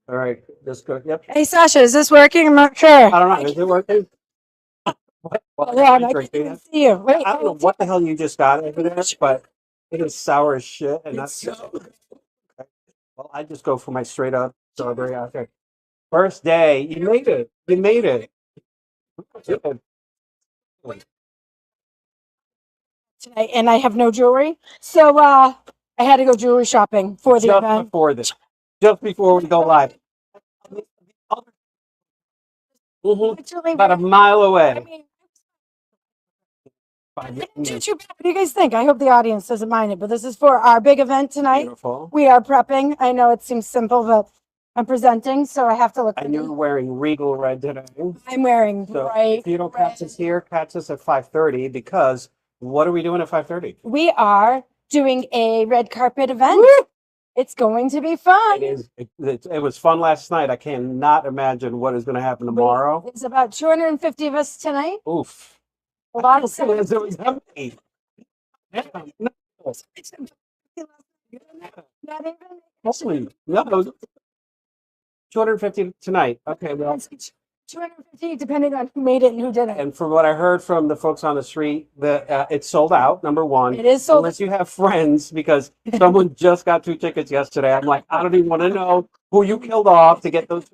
All right, let's go. Yep. Hey, Sasha, is this working? I'm not sure. I don't know. Is it working? What Hold on, are you I drinking? can't see you. Wait, I don't know what the hell you just got over there, but it is sour as shit. And that's so good. Okay. Well, I just go for my straight up strawberry out there. First day, you made it. You made it. Good. tonight, and I have no jewelry, so I had to go jewelry shopping for the Just event. before this, just before we go live. Mhm. Actually, About a mile I away. mean, I didn't do too bad. What do you guys think? I hope the audience doesn't mind it, but this is for our big event tonight. Beautiful. We are prepping. I know it seems simple, but I'm presenting, so I have to look. And you're wearing regal red today. I'm wearing So bright. if you don't catch us here, catch us at 5:30 because what are we doing at 5:30? We are doing a red carpet event. It's going to be fun. It is. It was fun last night. I cannot imagine what is going to happen tomorrow. It's about 250 of us tonight. Oof. A lot of It was empty. Yeah, no. Not even. Holy, no. 250 tonight. Okay, well, 250, depending on who made it and who did it. and from what I heard from the folks on the street, that it's sold out. Number one, It is sold. unless you have friends, because someone just got 2 tickets yesterday. I'm like, I don't even want to know who you killed off to get those.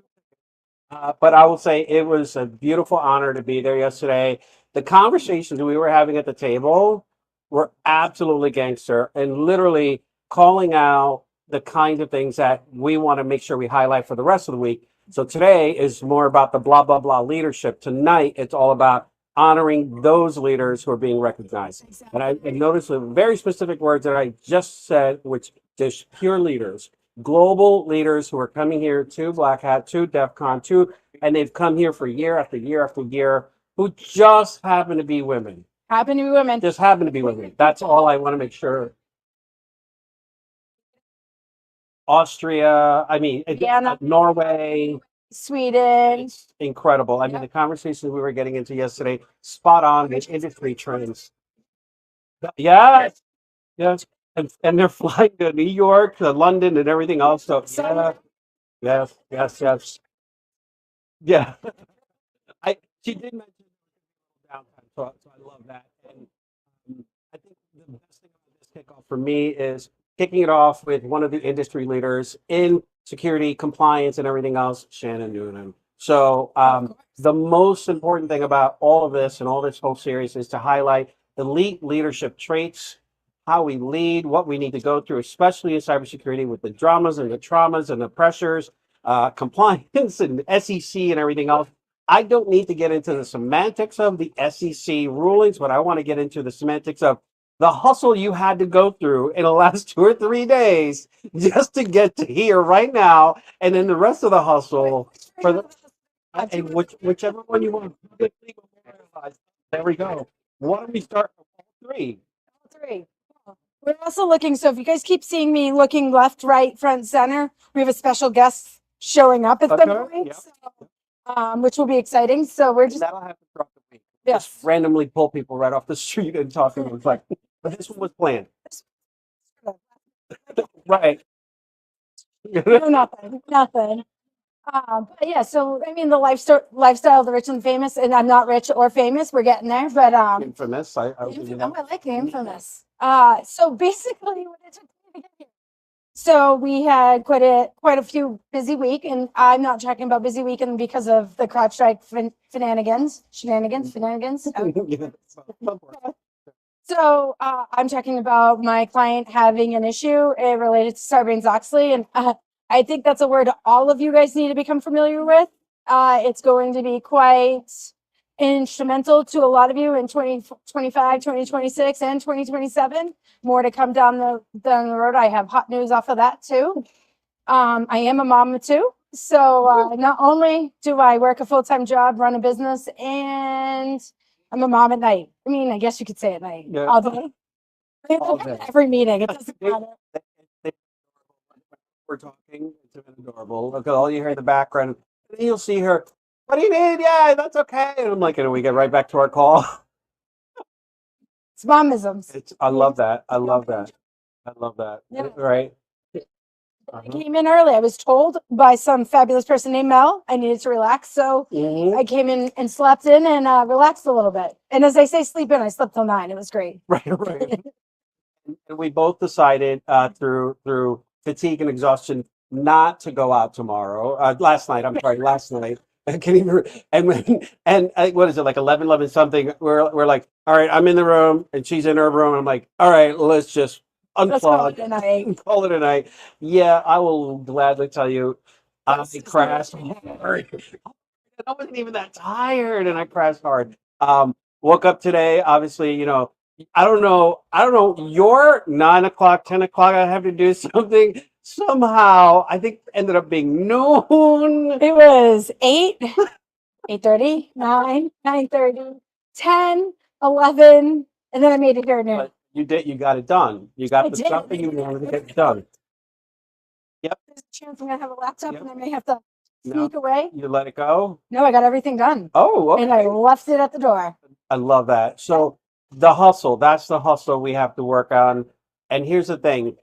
But I will say it was a beautiful honor to be there yesterday. The conversations we were having at the table were absolutely gangster and literally calling out the kinds of things that we want to make sure we highlight for the rest of the week. So today is more about the blah, blah, blah leadership. Tonight, it's all about honoring those leaders who are being recognized. And I noticed the very specific words that I just said, which is pure leaders, global leaders who are coming here to Black Hat, to DEF CON, and they've come here for year after year after year, who just happen to be women. Happen to be women. Just happen to be women. That's all I want to make sure. Austria, I mean, Vienna. Norway, Sweden. it's incredible. I mean, the conversations we were getting into yesterday, spot on with industry trends. Yes, yes. And they're flying to New York, to London, and everything else. So, yeah, yes, yes, yes. Yeah. She did mention downtime, so I love that. And I think the best thing about this kickoff for me is kicking it off with one of the industry leaders in security, compliance, and everything else, Shannon Noonan. So the most important thing about all of this and all this whole series is to highlight elite leadership traits, how we lead, what we need to go through, especially in cybersecurity with the dramas and the traumas and the pressures, compliance and SEC and everything else. I don't need to get into the semantics of the SEC rulings, but I want to get into the semantics of the hustle you had to go through in the last 2 or 3 days just to get to here right now, and then the rest of the hustle for the and whichever one you want to publicly memorialize. There we go. Why don't we start with all three? Three. We're also looking, so if you guys keep seeing me looking left, right, front, center, we have a special guest showing up at some point. Yep. So, which will be exciting. So we're just That'll happen throughout the week. yes. Just randomly pull people right off the street and talk to them. It's like, but this one was planned. Right. No, nothing. But yeah, so I mean, the lifestyle of the rich and famous, and I'm not rich or famous. We're getting there, but Infamous. I'll give you that. I like the infamous. So basically, what it took me to get here. So we had quite a few busy week, and I'm not talking about busy weekend because of the CrowdStrike shenanigans. So I'm talking about my client having an issue related to Sarbanes-Oxley, and I think that's a word all of you guys need to become familiar with. It's going to be quite instrumental to a lot of you in 2025, 2026, and 2027. More to come down the road. I have hot news off of that too. I am a mom of two. So not only do I work a full-time job, run a business, and I'm a mom at night. I mean, I guess you could say at night. Yeah. All day. All day. Every meeting. It doesn't matter. We're talking. It's adorable. Look at all you hear in the background. And then you'll see her. What do you need? Yeah, that's okay. And I'm like, and we get right back to our call. It's momisms. I love that. I love that. I love that. Yeah. Right. I came in early. I was told by some fabulous person named Mel I needed to relax. So Mhm. I came in and slept in and relaxed a little bit. And as I say, sleep in, I slept till 9. It was great. Right, right. And we both decided through fatigue and exhaustion not to go out tomorrow. Last night, I'm sorry, last night. I can't even. What is it, like 11 something? We're like, all right, I'm in the room and she's in her room. I'm like, all right, let's just Let's call it unplug a night. and call it a night. Yeah, I will gladly tell you, I That's just crashed hard. I wasn't even that tired, and I crashed hard. Woke up today. Obviously, I don't know. I don't know. Your 9 o'clock, 10 o'clock. I have to do something. Somehow, I think ended up being noon. It was 8, 8:30, 9, 9:30, 10, 11, and then I made it here at noon. But you did. You got it done. You got I the did. stuff that you wanted to get done. Yep. There's a chance I'm gonna have a laptop Yep. and I may have to No, sneak away. you let it go. No, I got everything done. Oh, And I left it at the door. I love that. So the hustle, that's the hustle we have to work on. And here's the thing.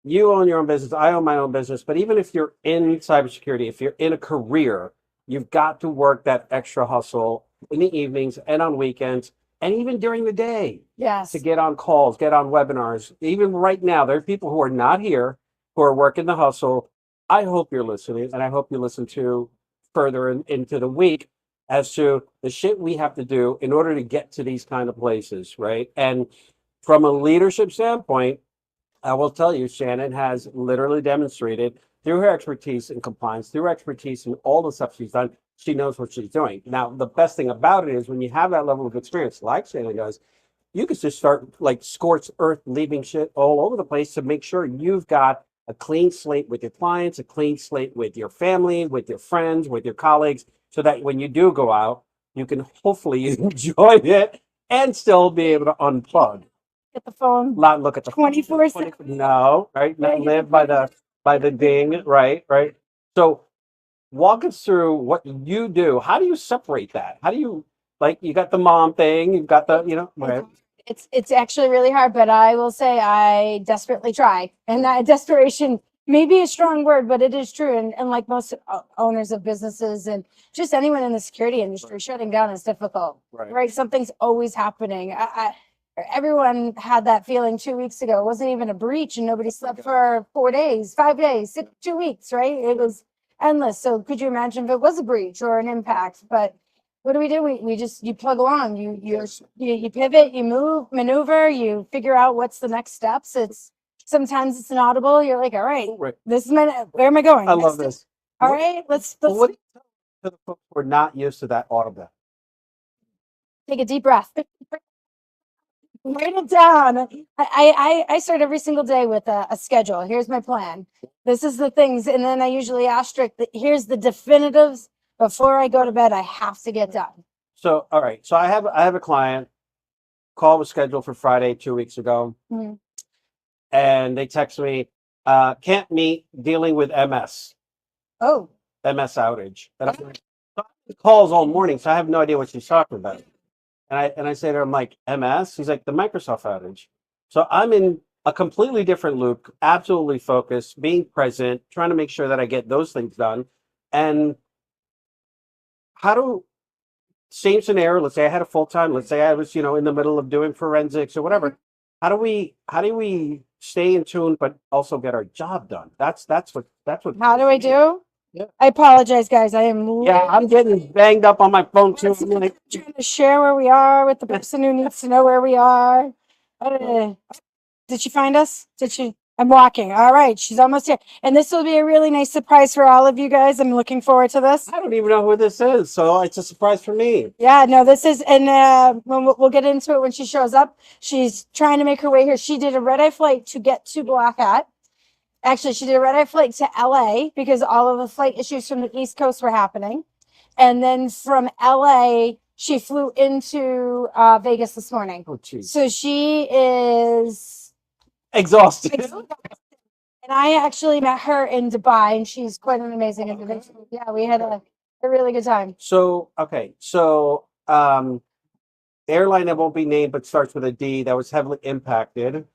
You own your own business. I own my own business. But even if you're in cybersecurity, if you're in a career, you've got to work that extra hustle in the evenings and on weekends and even during the day Yes. to get on calls, get on webinars. Even right now, there are people who are not here who are working the hustle. I hope you're listening, and I hope you listen to further into the week as to the shit we have to do in order to get to these kind of places, right? And from a leadership standpoint, I will tell you, Shannon has literally demonstrated through her expertise in compliance, through her expertise in all the stuff she's done, she knows what she's doing. Now, the best thing about it is when you have that level of experience, like Shannon does, you can just start like scorched earth, leaving shit all over the place to make sure you've got a clean slate with your clients, a clean slate with your family, with your friends, with your colleagues, so that when you do go out, you can hopefully enjoy it and still be able to unplug. Get the phone. Not look at the 24/7. No, right? Yeah, Not you live can by the ding, right? Right. So walk us through what you do. How do you separate that? How do you like you got the mom thing, you've got the, right. It's actually really hard, but I will say I desperately try. And that desperation may be a strong word, but it is true. And like most owners of businesses and just anyone in the security industry, shutting down is difficult, Right. right? Something's always happening. Everyone had that feeling 2 weeks ago. It wasn't even a breach and nobody slept for 4 days, 5 days, 2 weeks, right? It was endless. So could you imagine if it was a breach or an impact? But what do? We just you plug along. You pivot, you move, maneuver, you figure out what's the next steps. It's sometimes it's inaudible. You're like, all right, Right. this is my where am I going? I Next love step. this. All What- right, let's What do you tell to the folks who are not used to that audible? take a deep breath. Write it down. I start every single day with a schedule. Here's my plan. This is the things, and then I usually asterisk. Here's the definitives before I go to bed. I have to get done. So all right. So I have a client, call was scheduled for Friday 2 weeks ago, Mhm. and they text me, can't meet, dealing with MS Oh, outage. And I'm like, "So I have calls all morning, so I have no idea what she's talking about. And I say to her, I'm like, MS? He's like, the Microsoft outage. So I'm in a completely different loop, absolutely focused, being present, trying to make sure that I get those things done. And how do same scenario, let's say I had a full time, let's say I was, in the middle of doing forensics or whatever. How do we stay in tune but also get our job done? That's what how do I do? Yeah. I apologize, guys. I am Yeah, I'm getting banged up on my phone too. I'm like, trying to share where we are with the person who needs to know where we are. Did she find us? Did she? I'm walking. All right, she's almost here. And this will be a really nice surprise for all of you guys. I'm looking forward to this. I don't even know who this is, so it's a surprise for me. Yeah, no, this is, and we'll get into it when she shows up. She's trying to make her way here. She did a red eye flight to get to Black Hat. Actually, she did a red eye flight to LA because all of the flight issues from the East Coast were happening. And then from LA, she flew into Vegas this morning. Oh, jeez. So she is Exhausted. And I actually met her in Dubai, and she's quite an amazing individual. Yeah, we had a really good time. So, okay. So, airline that won't be named but starts with a D that was heavily impacted.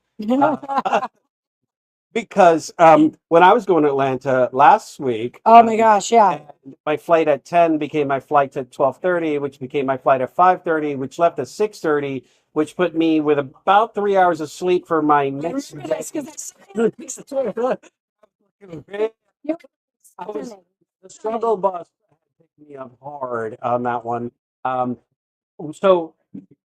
because when I was going to Atlanta last week, Oh my gosh, yeah. and my flight at 10 became my flight at 12:30, which became my flight at 5:30, which left at 6:30, which put me with about 3 hours of sleep for my I next remember day. this because that's I was the struggle bus picked me up hard on that one. Um, so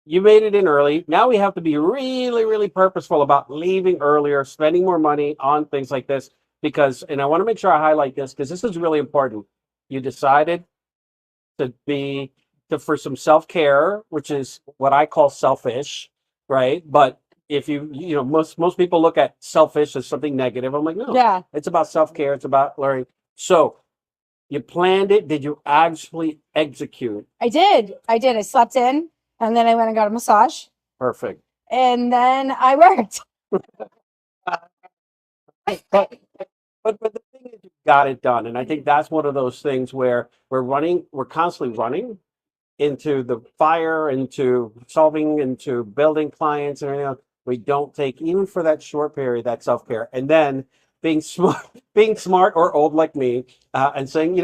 you made it in early. Now we have to be really, really purposeful about leaving earlier, spending more money on things like this because, and I want to make sure I highlight this because this is really important. You decided to be for some self-care, which is what I call selfish, right? But if most people look at selfish as something negative. I'm like, no, Yeah, it's about self-care. It's about learning. So you planned it. Did you actually execute? I did. I slept in and then I went and got a massage Perfect. and then I worked. But but the thing is, you got it done, and I think that's one of those things where we're constantly running into the fire, into solving, into building clients and everything else. We don't take even for that short period that self care, and then being smart or old like me, and saying,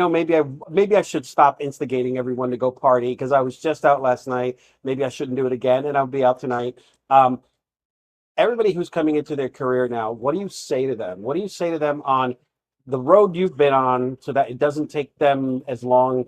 maybe I should stop instigating everyone to go party because I was just out last night. Maybe I shouldn't do it again, and I'll be out tonight. Everybody who's coming into their career now, what do you say to them? What do you say to them on the road you've been on so that it doesn't take them as long?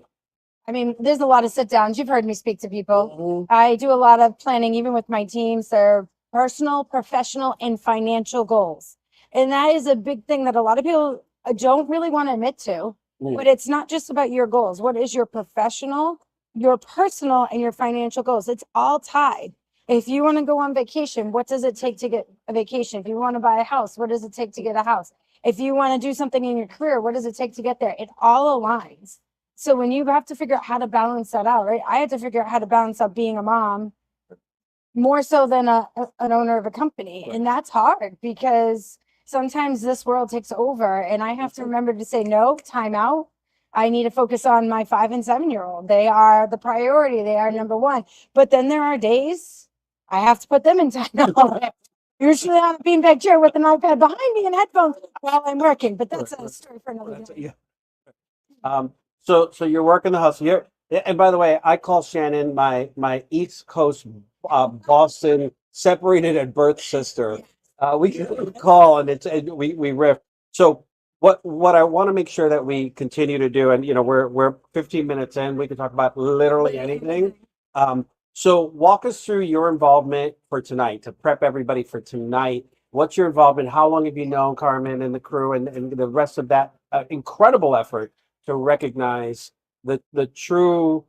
I mean, there's a lot of sit downs. You've heard me speak to people. Mhm. I do a lot of planning, even with my teams, their personal, professional, and financial goals. And that is a big thing that a lot of people don't really want to admit to. But it's not just about your goals. What is your professional, your personal, and your financial goals? It's all tied. If you want to go on vacation, what does it take to get a vacation? If you want to buy a house, what does it take to get a house? If you want to do something in your career, what does it take to get there? It all aligns. So when you have to figure out how to balance that out, right? I had to figure out how to balance out being a mom more so than an owner of a company. Right. And that's hard because sometimes this world takes over and I have to remember to say, no, time out. I need to focus on my 5 and 7 year old. They are the priority. They are number one. But then there are days I have to put them in time out. Usually on a beanbag chair with an iPad behind me and headphones while I'm working. But that's a story for another day. Yeah. So you're working the hustle. And by the way, I call Shannon my East Coast Boston separated at birth sister. We can call and we riff. So what I want to make sure that we continue to do, and we're 15 minutes in, we can talk about literally anything. So walk us through your involvement for tonight to prep everybody for tonight. What's your involvement? How long have you known Carmen and the crew and the rest of that incredible effort to recognize the true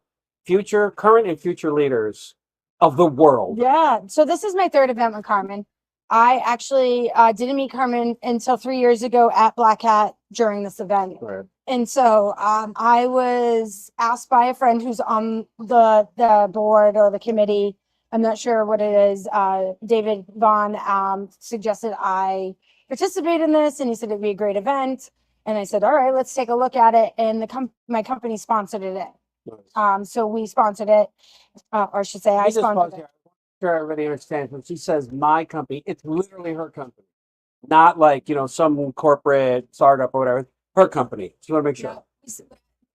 current and future leaders of the world? Yeah. So this is my third event with Carmen. I actually didn't meet Carmen until 3 years ago at Black Hat during this event. Right. And so I was asked by a friend who's on the board or the committee. I'm not sure what it is. David Vaughn suggested I participate in this, and he said it'd be a great event. And I said, all right, let's take a look at it. And my company sponsored it. Nice. So we sponsored it, or I should say, Let I me just pause sponsored it. here. I'm sure everybody understands when she says my company, it's literally her company, not like some corporate startup or whatever. Her company. Just want to make sure.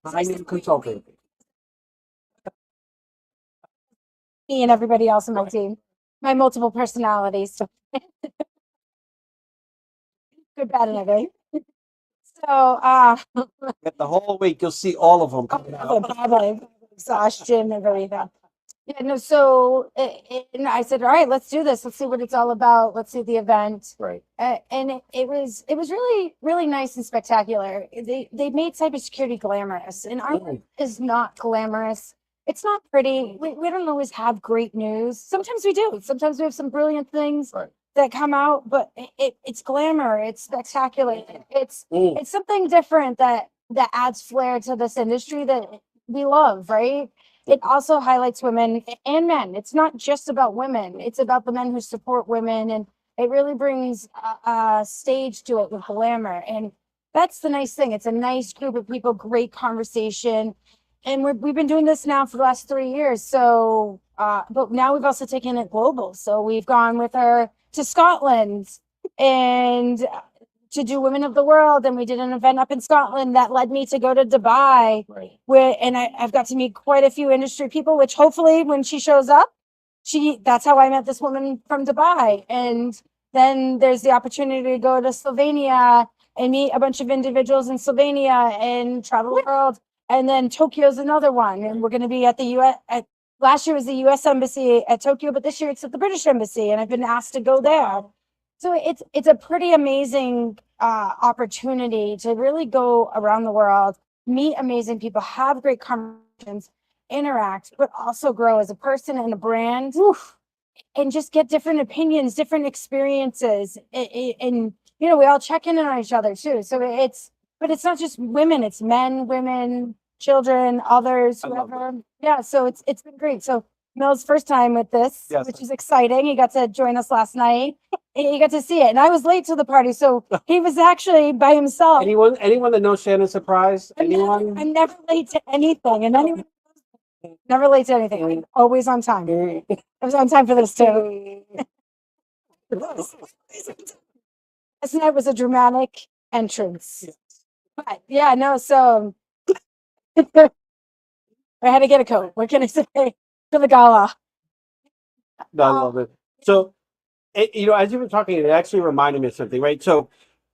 I need consulting. Me and everybody else on my team, my multiple personalities. Good, bad, and ugly. So, Get the whole week, you'll see all of them coming out. probably exhaustion and everything. Yeah, no. So, and I said, all right, let's do this. Let's see what it's all about. Let's see the event. Right. And it was really, really nice and spectacular. They made cybersecurity glamorous, and our life is not glamorous. It's not pretty. We don't always have great news. Sometimes we do. Sometimes we have some brilliant things Right. that come out, but it's glamour. It's spectacular. It's something different that adds flair to this industry that we love, right? It also highlights women and men. It's not just about women. It's about the men who support women, and it really brings a stage to it with glamour. And that's the nice thing. It's a nice group of people, great conversation. And we've been doing this now for the last 3 years. So, but now we've also taken it global. So we've gone with her to Scotland, and to do Women of the World, and we did an event up in Scotland that led me to go to Dubai, Right. where and I've got to meet quite a few industry people, which hopefully when she shows up, that's how I met this woman from Dubai. And then there's the opportunity to go to Slovenia and meet a bunch of individuals in Slovenia and travel the world. And then Tokyo's another one. And we're going to be at the US. Last year was the US Embassy at Tokyo, but this year it's at the British Embassy. And I've been asked to go there. So it's a pretty amazing opportunity to really go around the world, meet amazing people, have great conversations, interact, but also grow as a person and a brand. Oof, and just get different opinions, different experiences. And, you know, we all check in on each other too. So but it's not just women, it's men, women, children, others, whoever. Yeah. So it's been great. So Mill's first time with this, Yes. which is exciting. He got to join us last night. And he got to see it. And I was late to the party. So he was actually by himself. Anyone that knows Shannon Surprise? Anyone? I'm never late to anything. And anyone never late to anything. I'm always on time. I was on time for this too. This night was a dramatic entrance. But yeah, no, so I had to get a coat. What can I say? For the gala. No, I love it. So, you know, as you were talking, it actually reminded me of something, right? So,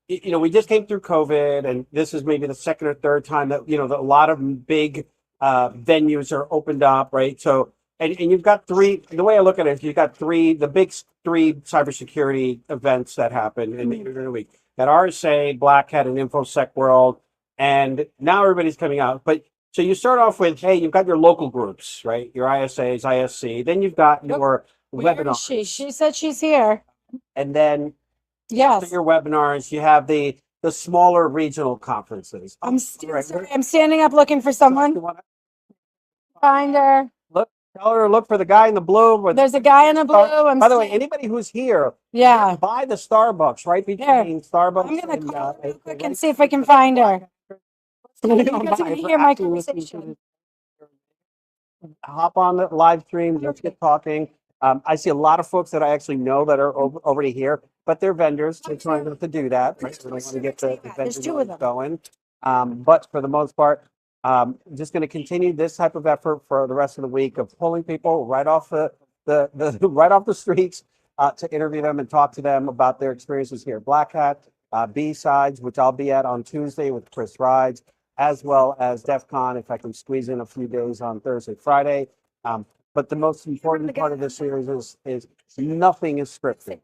you know, we just came through COVID, and this is maybe the second or third time that, you know, that a lot of big venues are opened up, right? So, and you've got three, the way I look at it is you've got the big three cybersecurity events that happen in the week. Got RSA, Black Hat, and InfoSec World, and now everybody's coming out. But so you start off with, hey, you've got your local groups, right? Your ISAs, ISC. Then you've got your Where webinars. is she? She said she's here. And then Yes. after your webinars, you have the smaller regional conferences. I'm sorry. I'm standing up looking for someone. Find her. Tell her to look for the guy in the blue. There's a guy in the blue. By the way, anybody who's here, yeah. buy the Starbucks right between Starbucks. I'm gonna call her real quick and see if I can find her. You guys are gonna hear my conversation. Hop on the live stream. Let's get talking. I see a lot of folks that I actually know that are already here, but they're vendors. They're trying not to do that. Right? They don't want to get the There's vendors two of them. going. But for the most part, just going to continue this type of effort for the rest of the week of pulling people right off the right off the streets to interview them and talk to them about their experiences here. Black Hat, B-Sides, which I'll be at on Tuesday with Chris Rides, as well as DEF CON, if I can squeeze in a few days on Thursday, Friday. But the most important part of this series is nothing is scripted.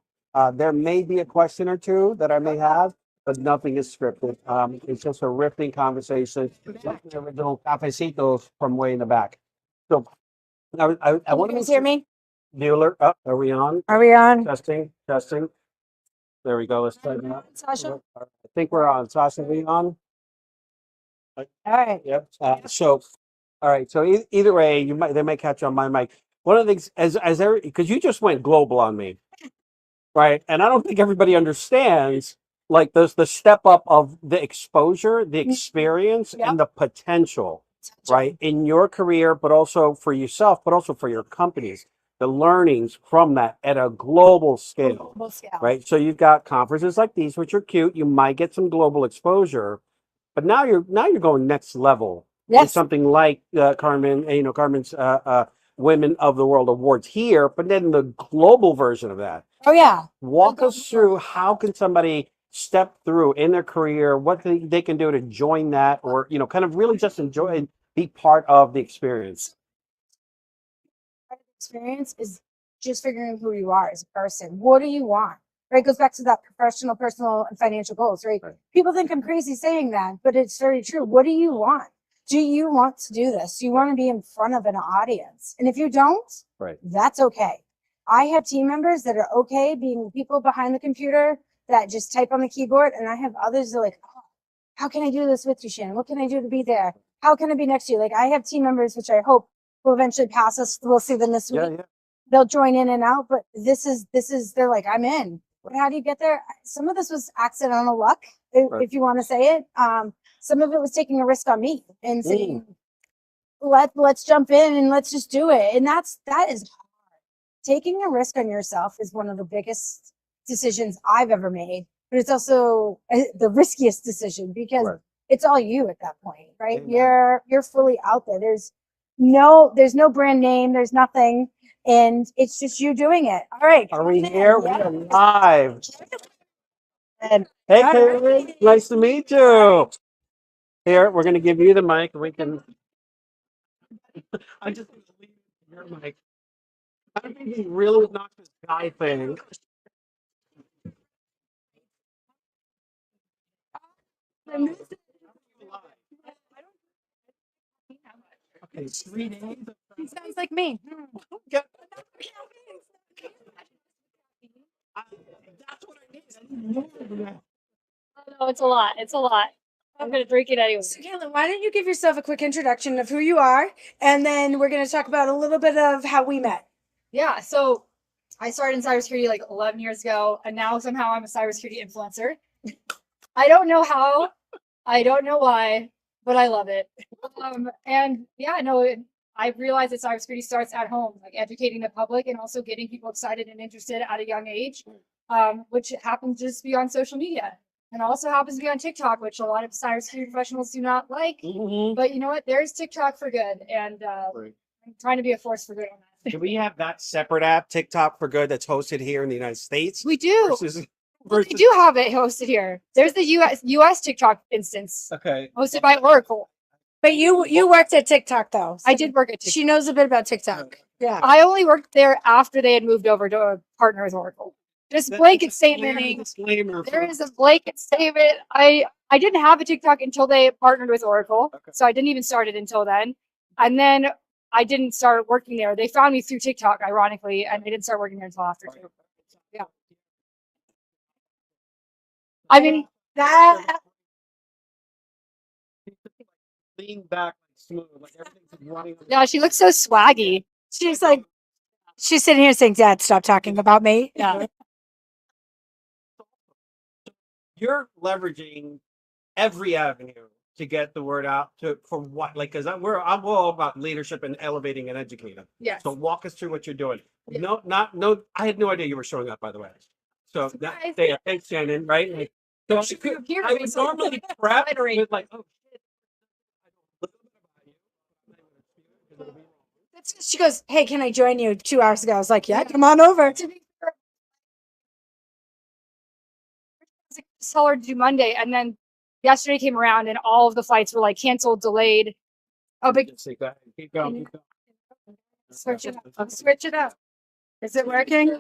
There may be a question or two that I may have, but nothing is scripted. It's just a riffing conversation, like the original cafecitos from way in the back. So I want You to guys hear me? Bueller. Oh, are we on? Are we on? Testing. There we go. Let's try that. Sasha? I think we're on. Sasha, are we on? All right. Yep. So, all right. So either way, they may catch on my mic. One of the things, because you just went global on me, right? And I don't think everybody understands like the step up of the exposure, the experience, and the potential, right, in your career, but also for yourself, but also for your companies. The learnings from that at a global scale, right? So you've got conferences like these, which are cute. You might get some global exposure, but now you're going next level. Yes. Something like Carmen's Women of the World Awards here, but then the global version of that. Oh yeah. Walk us through how can somebody step through in their career, what they can do to join that, or kind of really just enjoy and be part of the experience. Experience is just figuring who you are as a person. What do you want? Right? It goes back to that professional, personal, and financial goals, right? People think I'm crazy saying that, but it's very true. What do you want? Do you want to do this? Do you want to be in front of an audience? And if you don't, that's okay. I have team members that are okay being people behind the computer that just type on the keyboard, and I have others that are like, oh, how can I do this with you, Shannon? What can I do to be there? How can I be next to you? Like I have team members, which I hope will eventually pass us. We'll see them this week. Yeah. They'll join in and out, but this is, they're like, I'm in. How do you get there? Some of this was accidental luck, if you want to say it. Some of it was taking a risk on me and saying, let's jump in and let's just do it. And that is hard. Taking a risk on yourself is one of the biggest decisions I've ever made. but it's also the riskiest decision because Right. it's all you at that point, right? Amen. You're fully out there. There's no brand name, there's nothing, and it's just you doing it. All right. Are we come in. here? We Yeah. are live. And Hey, all Karen. right. Nice to meet you. Here, we're going to give you the mic. We can. I just leave your mic. I don't think he really knocked this guy thing. Okay, 3 days. He sounds like me. Yeah, that's what I need. No, it's a lot. It's a lot. I'm gonna drink it anyway. So, Caitlin, why don't you give yourself a quick introduction of who you are, and then we're going to talk about a little bit of how we met. Yeah, so I started in cybersecurity like 11 years ago, and now somehow I'm a cybersecurity influencer. I don't know how, I don't know why, but I love it. And yeah, no, I realized that cybersecurity starts at home, like educating the public and also getting people excited and interested at a young age, which happens to just be on social media. And also happens to be on TikTok, which a lot of cybersecurity professionals do not like. Mhm. But you know what? There's TikTok for good, and Right. I'm trying to be a force for good on that. Do we have that separate app, TikTok for Good, that's hosted here in the United States? We do. Versus, Well, they do have it hosted here. There's the US TikTok instance Okay. hosted by Oracle. But you worked at TikTok though. I did work at TikTok. She knows a bit about TikTok. Yeah. I only worked there after they had moved over to a partner with Oracle. Just blanket statement. Disclaimer. There is a blanket statement. I didn't have a TikTok until they partnered with Oracle, Okay. so I didn't even start it until then. And then I didn't start working there. They found me through TikTok, ironically, and they didn't start working there until after too. Yeah. I mean, That Lean back, smooth, like everything's running. yeah, she looks so swaggy. she's like, she's sitting here saying, "Dad, stop talking about me." Yeah. You're leveraging every avenue to get the word out to for what, like, because I'm all about leadership and elevating and educating. Yes. So walk us through what you're doing. Yeah. No, I had no idea you were showing up, by the way. So that, Surprise. there, thanks, Shannon. Right? Like, so She flew here I would recently. normally prep Flattering. with like, oh shit. She goes, "Hey, can I join you?" 2 hours ago, I was like, "Yeah, come on over." To be fair, tell her to do Monday, and then yesterday came around, and all of the flights were like canceled, delayed. Oh, big Just like that. Keep going. Keep going. Switch it up. Switch it up. Is it working?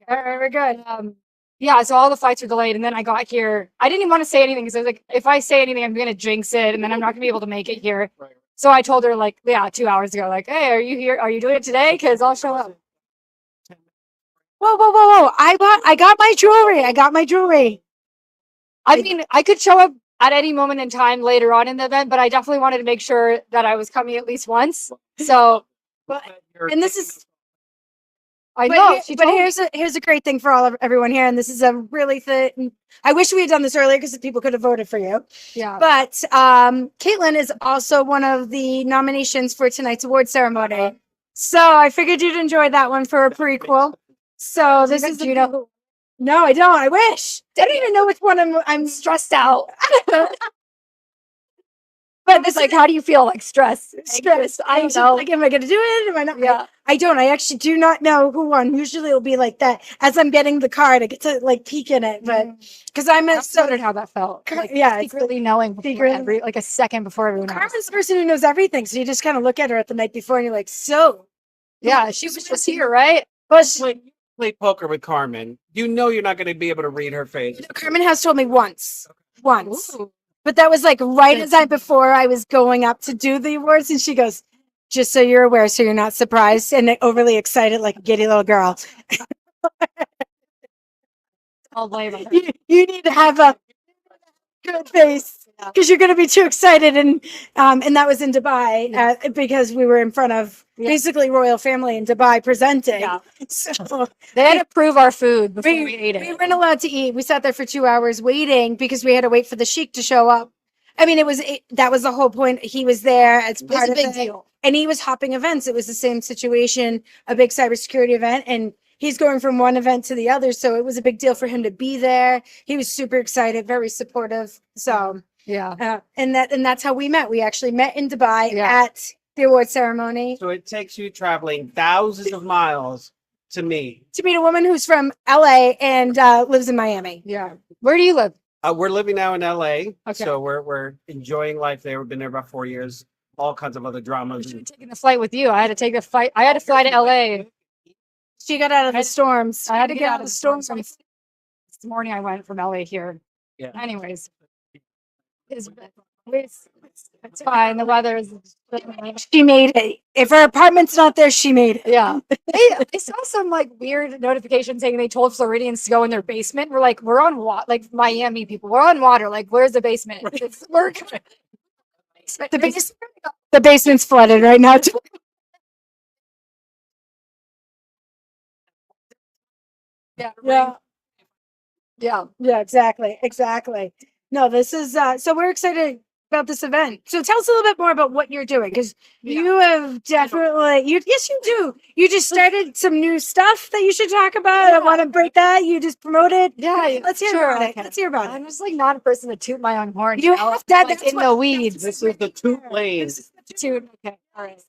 All right, we're good. Yeah, so all the flights were delayed, and then I got here. I didn't even want to say anything because I was like, if I say anything, I'm gonna jinx it, and then I'm not gonna be able to make it here. Right. So I told her like, yeah, 2 hours ago, like, hey, are you here? Are you doing it today? Because I'll show up. Whoa, whoa, whoa, whoa! I got my jewelry. I got my jewelry. I mean, I could show up at any moment in time later on in the event, but I definitely wanted to make sure that I was coming at least once. So And this is, I but, know. here- She but told me. here's a great thing for everyone here, and this is a really I wish we had done this earlier because people could have voted for you. Yeah. But Caitlin is also one of the nominations for tonight's award ceremony. So I figured you'd enjoy that one for a prequel. So this is Do you know who? No, I don't. I wish. I don't even know which one I'm Stressed out. but It's this like, how do you feel? Like stress. stressed. I don't Anxious. know. Like, am I going to do it? Am I not? Yeah. I don't. I actually do not know who won. Usually it'll be like that. As I'm getting the card, I get to like peek in it. But because I'm I a just wondered how that felt. Like, yeah, it's secretly knowing before secretly- like a second before everyone else. Carmen's the person who knows everything. So you just kind of look at her at the night before and you're like, so. Yeah, she was just here, right? But she, When you play poker with Carmen, you know you're not going to be able to read her face. Carmen has told me once. Once. Ooh. But that was like right as before I was going up to do the awards. And she goes, just so you're aware, so you're not surprised and overly excited like a giddy little girl. I'll blame her. You need to have a good face because you're going to be too excited. And that was in Dubai because we were in front of basically royal family in Dubai presenting. Yeah. So They had to prove our food before we ate we it. weren't allowed to eat. We sat there for 2 hours waiting because we had to wait for the sheik to show up. I mean, that was the whole point. He was there as part It's a of big it. deal. And he was hopping events. It was the same situation, a big cybersecurity event. And he's going from one event to the other. So it was a big deal for him to be there. He was super excited, very supportive. So Yeah. and that's how we met. We actually met in Dubai Yeah. at the award ceremony So it takes you traveling thousands of miles to meet. to meet a woman who's from LA and lives in Miami. Yeah. Where do you live? We're living now in LA, Okay. so we're enjoying life there. We've been there about 4 years. All kinds of other I dramas. should have taken the flight with you. I had to take the flight. I had to fly to LA. She got out of the storms. I had to get out of the storm. storms. This morning I went from LA here. Yeah. Anyways, it's fine. The weather is. She made it. If her apartment's not there, she made it. Yeah. I saw some like weird notification saying they told Floridians to go in their basement. We're like, we're on water, like Miami people. We're on water. Like, where's the basement? We're The basement's flooded right now. Too. Yeah. Yeah. Yeah. Yeah, exactly. No, this is so we're excited about this event. So tell us a little bit more about what you're doing because you have definitely yes you do. You just started some new stuff that you should talk about. I want to break that. You just promoted. Yeah. Let's hear sure, about it. okay. Let's hear about it. I'm just like not a person to toot my own horn. You know? have that. Like, That's in what- the weeds. This is the toot lane. Toot. Okay. All right.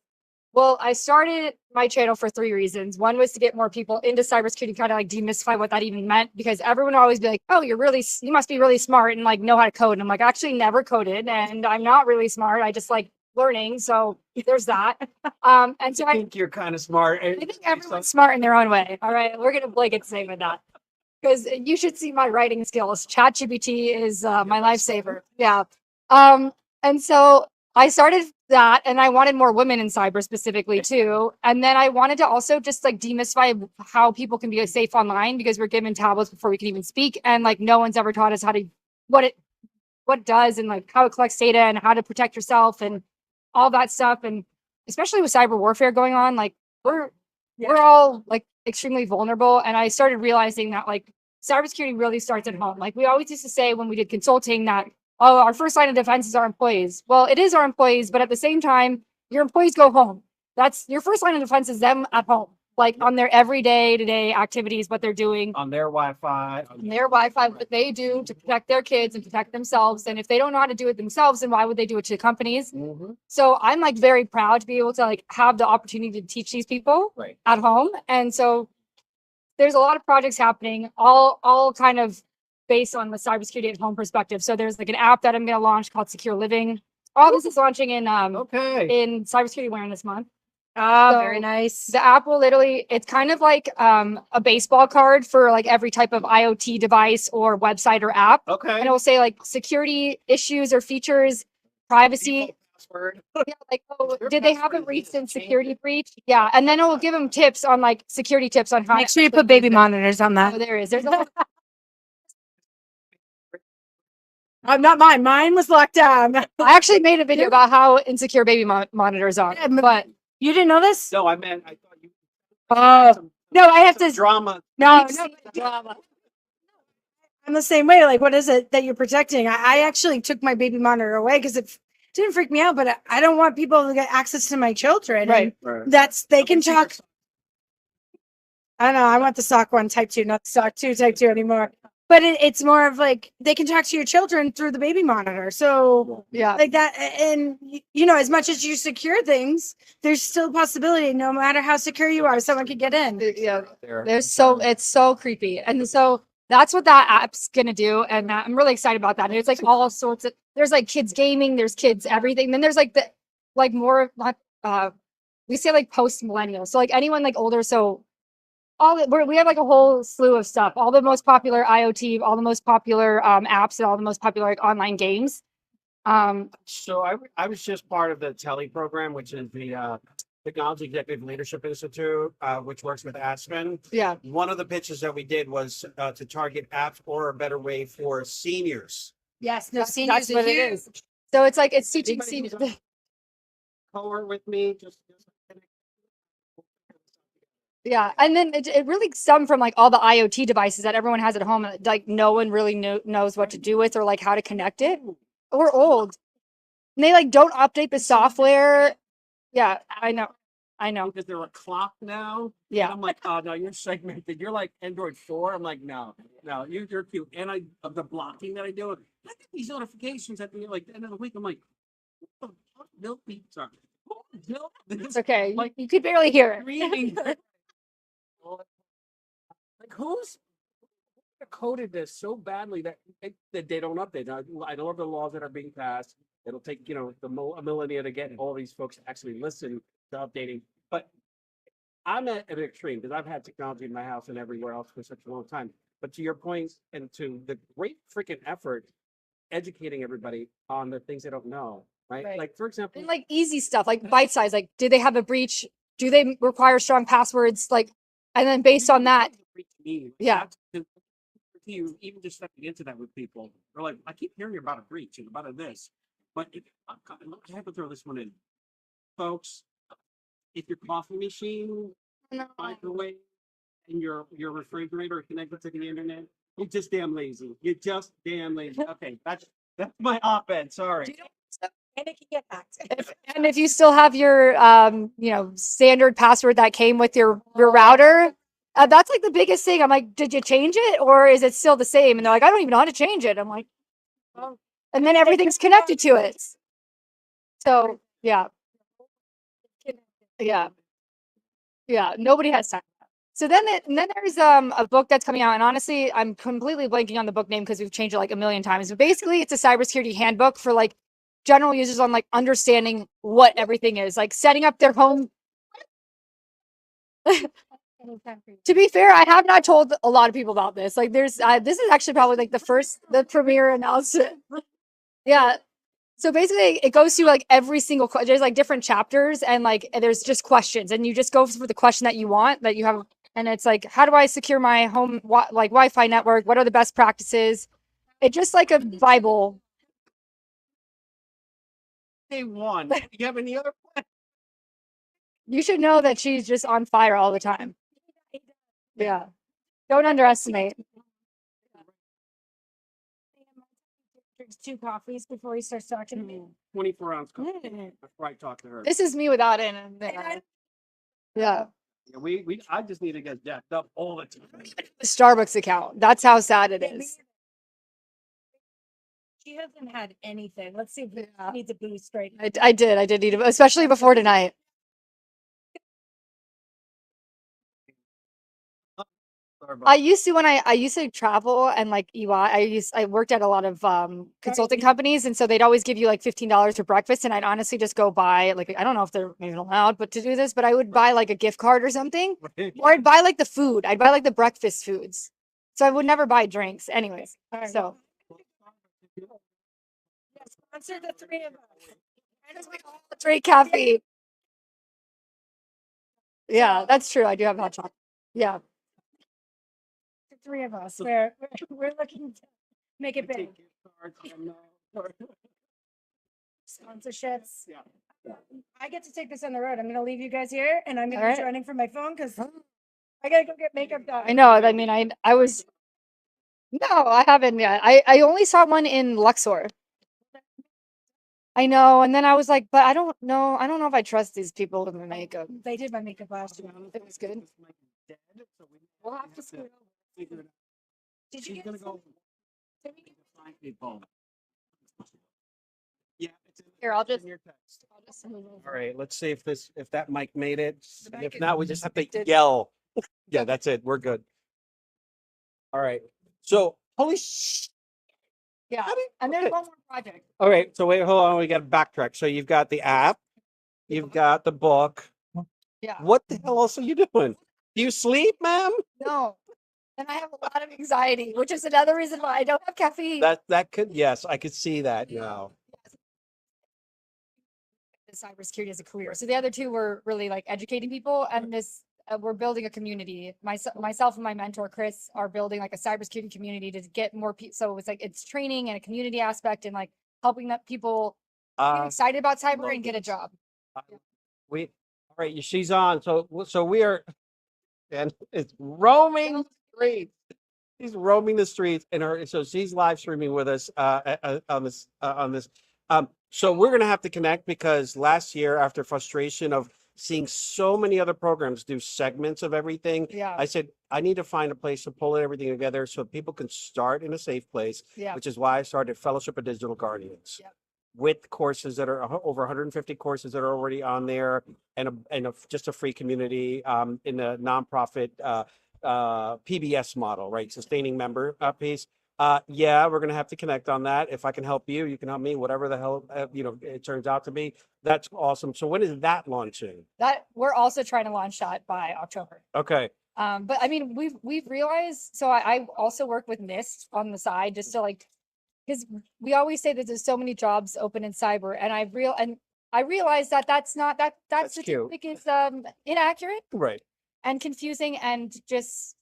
Well, I started my channel for 3 reasons. One was to get more people into cybersecurity, kind of like demystify what that even meant, because everyone would always be like, "Oh, you must be really smart and like know how to code." And I'm like, I actually never coded, and I'm not really smart. I just like learning. So there's that. And so I think you're kind of smart. I think everyone's smart in their own way. All right, we're gonna blanket statement that because you should see my writing skills. ChatGPT is my lifesaver. Yeah. And so I started that, and I wanted more women in cyber specifically too. And then I wanted to also just like demystify how people can be safe online because we're given tablets before we can even speak, and like no one's ever taught us how to what it does and like how it collects data and how to protect yourself and all that stuff. And especially with cyber warfare going on, like we're all like extremely vulnerable. And I started realizing that like cybersecurity really starts at home. Like we always used to say when we did consulting that, oh, our first line of defense is our employees. Well, it is our employees, but at the same time, your employees go home. That's your first line of defense is them at home, like on their everyday to-day activities, what they're doing. On their Wi-Fi. On their Wi-Fi, what they do to protect their kids and protect themselves. And if they don't know how to do it themselves, then why would they do it to companies? Mm-hmm. So I'm like very proud to be able to like have the opportunity to teach these people Right. at home. And so there's a lot of projects happening, all kind of based on the cybersecurity at home perspective. So there's like an app that I'm going to launch called Secure Living. All this is launching in Cybersecurity Awareness Month. Oh, So very nice. The app will literally, it's kind of like a baseball card for like every type of IoT device or website or app. Okay. And it will say like security issues or features, privacy. Password. Yeah, like, oh, did they have a recent security breach? Yeah. And then it will give them tips on like security tips on how Make sure you put baby monitors on Oh, that. there is. There's a whole Not mine. Mine was locked down. I actually made a video about how insecure baby monitors are, Yeah, but You didn't know this? No, I meant I thought you. Oh, no, I have Some to. drama. No, Deep no, sea drama. I'm the same way. Like, what is it that you're protecting? I actually took my baby monitor away because it didn't freak me out, but I don't want people to get access to my children. Right. And they can talk. I don't know. I want the SOC 1 type 2, not the SOC 2 type 2 anymore. But it's more of like they can talk to your children through the baby monitor. So Yeah. like that, and as much as you secure things, there's still a possibility. No matter how secure you are, someone could get in. Yeah. There. It's so creepy. And so that's what that app's gonna do. And I'm really excited about that. And it's like all sorts of there's like kids gaming, there's kids everything. Then there's like the like more not we say like post millennial. So like anyone like older, so we have like a whole slew of stuff, all the most popular IoT, all the most popular apps, and all the most popular like online games. So I was just part of the TELI program, which is the Technology Executive Leadership Institute, which works with Aspen. Yeah. One of the pitches that we did was to target apps or a better way for seniors. Yes, no, That's what it is. So it's like it's teaching Anybody who's seniors. Cohort with me, just Yeah, and then it really stemmed from like all the IoT devices that everyone has at home, that, like no one really knows what to do with or like how to connect it. We're old, and they like don't update the software. Yeah, I know. I know. Because they're a clock now. Yeah. And I'm like, oh no, you're segmented. You're like Android 4. I'm like, no, you're cute. And of the blocking that I do, I get these notifications at the like the end of the week. I'm like, what the fuck? Milk pizza. Milk It's this okay. like You could barely hear it. reading. Like who's coded this so badly that they don't update? I know of the laws that are being passed. It'll take a millennia to get all these folks to actually listen to updating. But I'm at an extreme because I've had technology in my house and everywhere else for such a long time. But to your point and to the great freaking effort educating everybody on the things they don't know, right? Right. Like for example, And like easy stuff, like bite size. Like, did they have a breach? Do they require strong passwords? Like, and then based on that, yeah. You even just stepping into that with people, they're like, I keep hearing about a breach and about this, but I have to throw this one in, folks. If your coffee machine, microwave, and your refrigerator are connected to the internet, you're just damn lazy. You're just damn lazy. Okay, that's my op-ed. Sorry. And it can get hacked. And if you still have your, standard password that came with your router, that's like the biggest thing. I'm like, did you change it or is it still the same? And they're like, I don't even know how to change it. I'm like, oh. And then everything's connected to it. So yeah, nobody has time. So then there's a book that's coming out, and honestly, I'm completely blanking on the book name because we've changed it like a million times. But basically, it's a cybersecurity handbook for like general users on like understanding what everything is, like setting up their home. To be fair, I have not told a lot of people about this. Like, this is actually probably like the premiere announcement. Yeah. So basically, it goes through like every single there's like different chapters, and like there's just questions, and you just go for the question that you want that you have, and it's like, how do I secure my home like Wi-Fi network? What are the best practices? It's just like a Bible. Day one. You have any other? You should know that she's just on fire all the time. Yeah. Don't underestimate. Drinks 2 coffees before he starts talking to me. 24-ounce coffee. Before I talk to her. This is me without it. Yeah. Yeah, I just need to get jacked up all the time. The Starbucks account. That's how sad it is. She hasn't had anything. Let's see if we need to boost right now. I did need it, especially before tonight. I used to when I used to travel and like EY, I worked at a lot of consulting companies, and so they'd always give you like $15 for breakfast, and I'd honestly just go buy like, I don't know if they're even allowed, but to do this, but I would buy like a gift card or something, or I'd buy like the food. I'd buy like the breakfast foods, so I would never buy drinks, anyways. So Sponsor the 3 of us. drink caffeine. Yeah, that's true. I do have hot chocolate. Yeah. The 3 of us. We're looking to make it big. Sponsorships. Yeah. I get to take this on the road. I'm going to leave you guys here, and I'm going to All be right. joining from my phone because I got to go get makeup done. I know. I mean, I was. No, I haven't yet. I only saw one in Luxor. I know, and then I was like, but I don't know. I don't know if I trust these people with my makeup. They did my makeup last year. It was good. We'll have to scoot over. Did you She's get gonna some? go find people. Yeah, it's in, Here, I'll it's in just- your text. I'll just move over. All right, let's see if that mic made it. The And mic if not, we just have to it did. yell. Yeah, that's it. We're good. All right. So holy sh. Yeah, How do you- and there's okay. one more project. All right. So wait, hold on. We got to backtrack. So you've got the app, you've got the book. Yeah. What the hell else are you doing? Do you sleep, ma'am? No, and I have a lot of anxiety, which is another reason why I don't have caffeine. That could, yes, I could see that now. The cybersecurity as a career. So the other two were really like educating people, and this we're building a community. Myself and my mentor Chris are building like a cybersecurity community to get more people. So it's like it's training and a community aspect, and like helping that people get excited about cyber and get a job. All right, she's on. So we are, and it's roaming the streets. She's roaming the streets, and so she's live streaming with us on this. So we're gonna have to connect because last year, after frustration of seeing so many other programs do segments of everything. Yeah. I said, I need to find a place to pull everything together so people can start in a safe place, Yeah. which is why I started Fellowship of Digital Guardians. Yep. With courses that are over 150 courses that are already on there, and just a free community in the nonprofit PBS model, right? Sustaining member piece. Yeah, we're gonna have to connect on that. If I can help you, you can help me. Whatever the hell it turns out to be. That's awesome. So when is that launching? That we're also trying to launch that by October. Okay. But I mean, we've realized. So I also work with NIST on the side, just to like, because we always say that there's so many jobs open in cyber, and I realized that that's not that cute. statistic is inaccurate Right. and confusing and just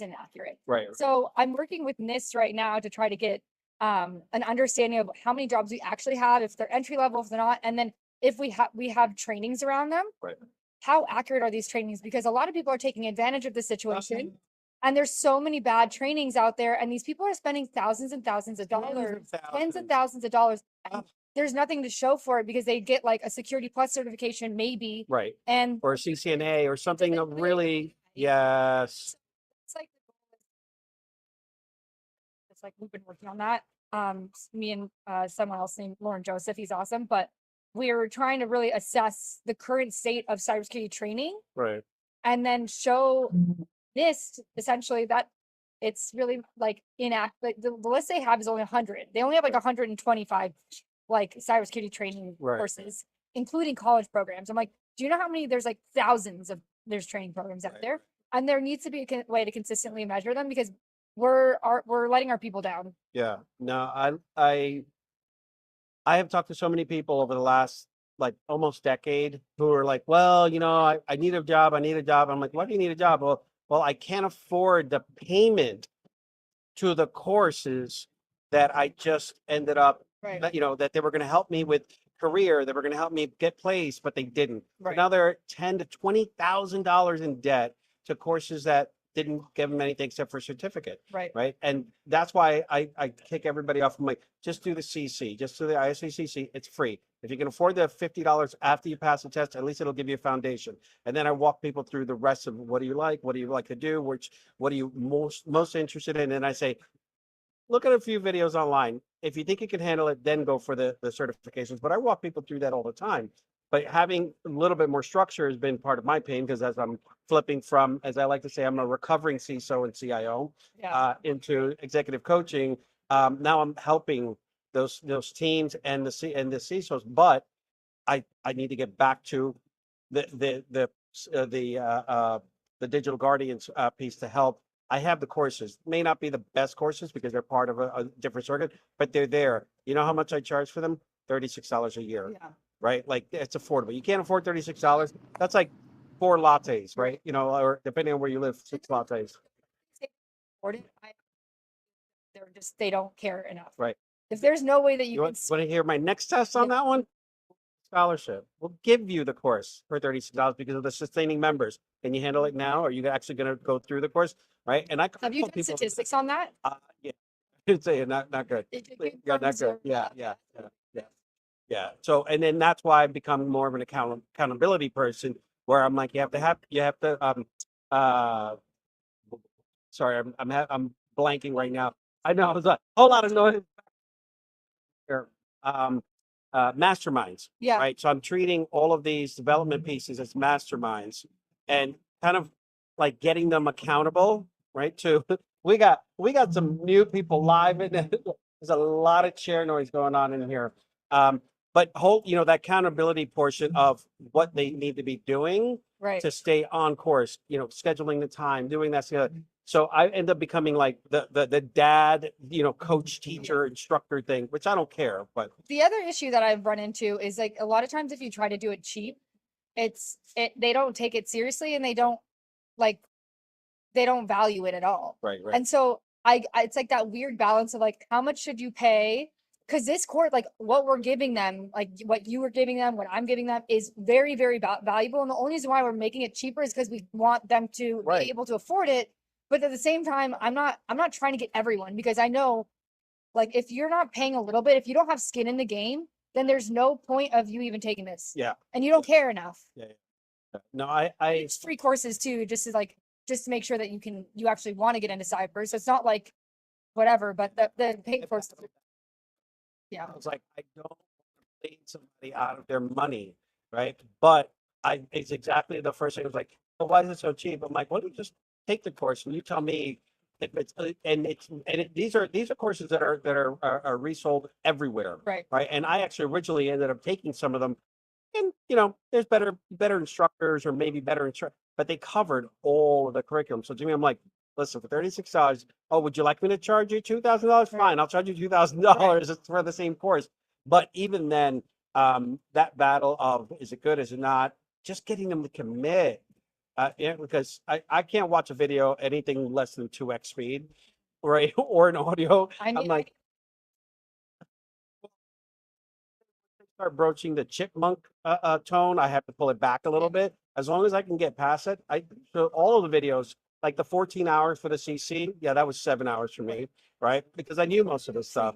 inaccurate. Right. So I'm working with NIST right now to try to get an understanding of how many jobs we actually have, if they're entry level, if they're not, and then if we have trainings around them. Right. How accurate are these trainings? Because a lot of people are taking advantage of the situation. And there's so many bad trainings out there, and these people are spending thousands and thousands of dollars, tens of thousands of dollars. And there's nothing to show for it because they get like a Security Plus certification, maybe. Right. And Or CCNA or something they of really- really, yes. it's like we've been working on that. Me and someone else named Lauren Joseph, he's awesome, but we're trying to really assess the current state of cybersecurity training Right. and then show NIST essentially that it's really like like the list they have is only 100. They only have like 125 like cybersecurity training Right. courses, including college programs. I'm like, do you know how many? There's like thousands of there's training programs out there, and there needs to be a way to consistently measure them because we're letting our people down. Yeah. No, I have talked to so many people over the last like almost decade who are like, well, I need a job. I need a job. I'm like, why do you need a job? Well, I can't afford the payment to the courses that I just ended up, Right. that they were going to help me with career, they were going to help me get placed, but they didn't. Right. Now they're $10,000 to $20,000 in debt to courses that didn't give them anything except for a certificate. Right. Right. And that's why I kick everybody off. I'm like, just do the CC, just do the ISACC. It's free. If you can afford the $50 after you pass the test, at least it'll give you a foundation. And then I walk people through the rest of what do you like? What do you like to do? What are you most interested in? And I say, look at a few videos online. If you think you can handle it, then go for the certifications. But I walk people through that all the time. But having a little bit more structure has been part of my pain because as I'm flipping from, as I like to say, I'm a recovering CISO and CIO into executive coaching. Now I'm helping those teams and the CISOs, but I need to get back to the digital guardians piece to help. I have the courses, may not be the best courses because they're part of a different circuit, but they're there. You know how much I charge for them? $36 a year. Yeah. Right? Like it's affordable. You can't afford $36. That's like 4 lattes, right? Or depending on where you live, 6 lattes. They don't care enough. Right. If there's no way that you can want to hear my next test on that one? Scholarship. We'll give you the course for $36 because of the sustaining members. Can you handle it now? Are you actually going to go through the course? Right. And I have you done statistics on that? Yeah. I'd say not good. Yeah, not good. Yeah. So, and then that's why I've become more of an accountability person where I'm like, you have to, sorry, I'm blanking right now. I know it's a whole lot of noise here. Masterminds. Yeah. Right. So I'm treating all of these development pieces as masterminds and kind of like getting them accountable, right? To we got some new people live in it. There's a lot of chair noise going on in here. But that accountability portion of what they need to be doing to stay on course, scheduling the time, doing that. So I end up becoming like the dad, coach, teacher, instructor thing, which I don't care. But the other issue that I've run into is like a lot of times if you try to do it cheap, they don't take it seriously and they don't value it at all. Right. And so it's like that weird balance of like, how much should you pay? Because this court, like what we're giving them, like what you were giving them, what I'm giving them is very, very valuable. And the only reason why we're making it cheaper is because we want them to be able to afford it. But at the same time, I'm not trying to get everyone because I know like if you're not paying a little bit, if you don't have skin in the game, then there's no point of you even taking this. Yeah. And you don't care enough. Yeah. No, I It's free courses too, just to make sure that you actually want to get into cyber. So it's not like whatever, but the paid courses. Yeah. I was like, I don't want to lead somebody out of their money, right? But it's exactly the first thing. I was like, well, why is it so cheap? I'm like, why don't you just take the course and you tell me if it's these are courses that are resold everywhere, Right. right? And I actually originally ended up taking some of them, and there's better instructors or maybe better instructors, but they covered all of the curriculum. So to me, I'm like, listen, for $36, oh, would you like me to charge you $2,000? Right. Fine, I'll charge you $2,000. It's for the same course. But even then, that battle of is it good, is it not, just getting them to commit. Because I can't watch a video anything less than 2x speed, right? Or an audio. I I'm mean, like, start broaching the chipmunk tone, I have to pull it back a little bit. As long as I can get past it, so all of the videos, like the 14 hours for the CC, yeah, that was 7 hours for me, right? Because I knew most of this stuff.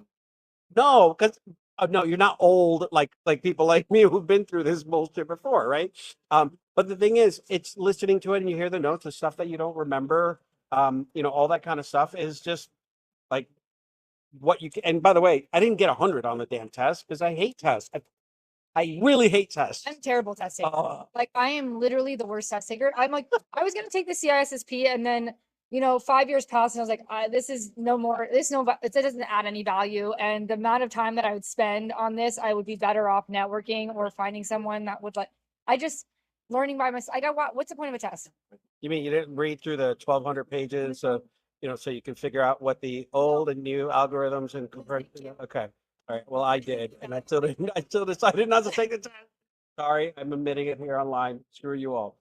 No, because no, you're not old like people like me who've been through this bullshit before, right? But the thing is, it's listening to it and you hear the notes, the stuff that you don't remember, all that kind of stuff is just like what you can. And by the way, I didn't get 100 on the damn test because I hate tests. I really hate tests. I'm terrible testing. Uh, Like I am literally the worst test taker. I'm like, I was gonna take the CISSP and then 5 years passed and I was like, this is no more, it doesn't add any value. And the amount of time that I would spend on this, I would be better off networking or finding someone that would I just learning by myself. What's the point of a test? you mean you didn't read through the 1,200 pages, so you can figure out what the old and new algorithms and compare? Okay, all right. Well, I did, and I still decided not to take the test. Sorry, I'm admitting it here online. Screw you all.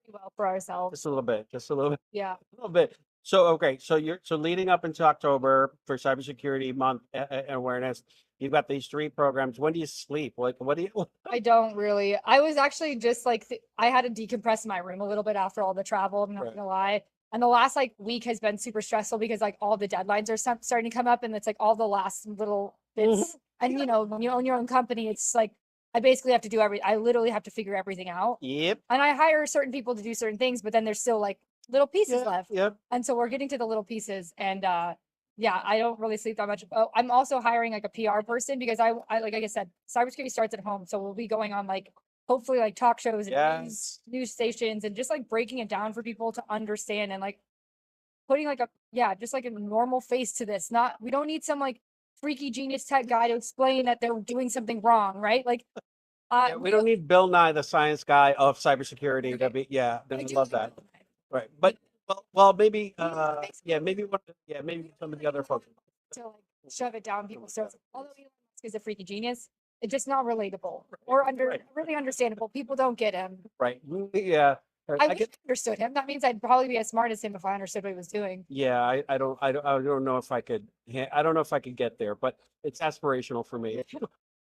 Well, for ourselves. Just a little bit. Just a little bit. Yeah. A little bit. So okay, so leading up into October for Cybersecurity Month awareness, you've got these 3 programs. When do you sleep? Like, what do you? I don't really. I was actually just like, I had to decompress my room a little bit after all the travel. I'm not Right. gonna lie. And the last week has been super stressful because all the deadlines are starting to come up, and it's like all the last little bits. And when you own your own company, it's like I basically have to do I literally have to figure everything out. Yep. And I hire certain people to do certain things, but then there's still little pieces left. Yep. And so we're getting to the little pieces, and yeah, I don't really sleep that much. Oh, I'm also hiring a PR person because I like I said, cybersecurity starts at home. So we'll be going on hopefully talk shows and news stations and just breaking it down for people to understand and putting just a normal face to this. We don't need some freaky genius tech guy to explain that they're doing something wrong, right? We don't need Bill Nye, the science guy of cybersecurity. Okay. I love that. Right, but well, maybe maybe some of the other folks. To shove it down people's throats. Although Elon Musk is a freaky genius, it's just not relatable or really understandable. People don't get him. Right. Yeah. I wish I understood him. That means I'd probably be as smart as him if I understood what he was doing. Yeah, I don't know if I could. I don't know if I could get there, but it's aspirational for me.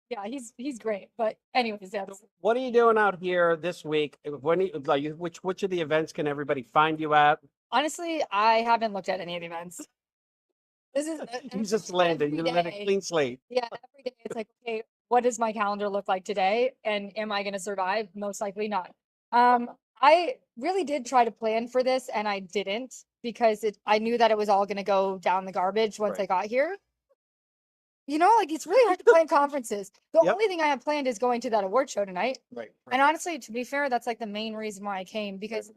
Yeah, he's great. But anyways, that's What are you doing out here this week? Which of the events can everybody find you at? honestly, I haven't looked at any of the events. This is You just landed. You let a clean slate. Yeah, every day it's like, okay, what does my calendar look like today? And am I going to survive? Most likely not. I really did try to plan for this and I didn't because I knew that it was all going to go down the garbage once I got here. It's really hard to plan conferences. The only thing I have planned is going to that award show tonight. Right. And honestly, to be fair, that's the main reason why I came because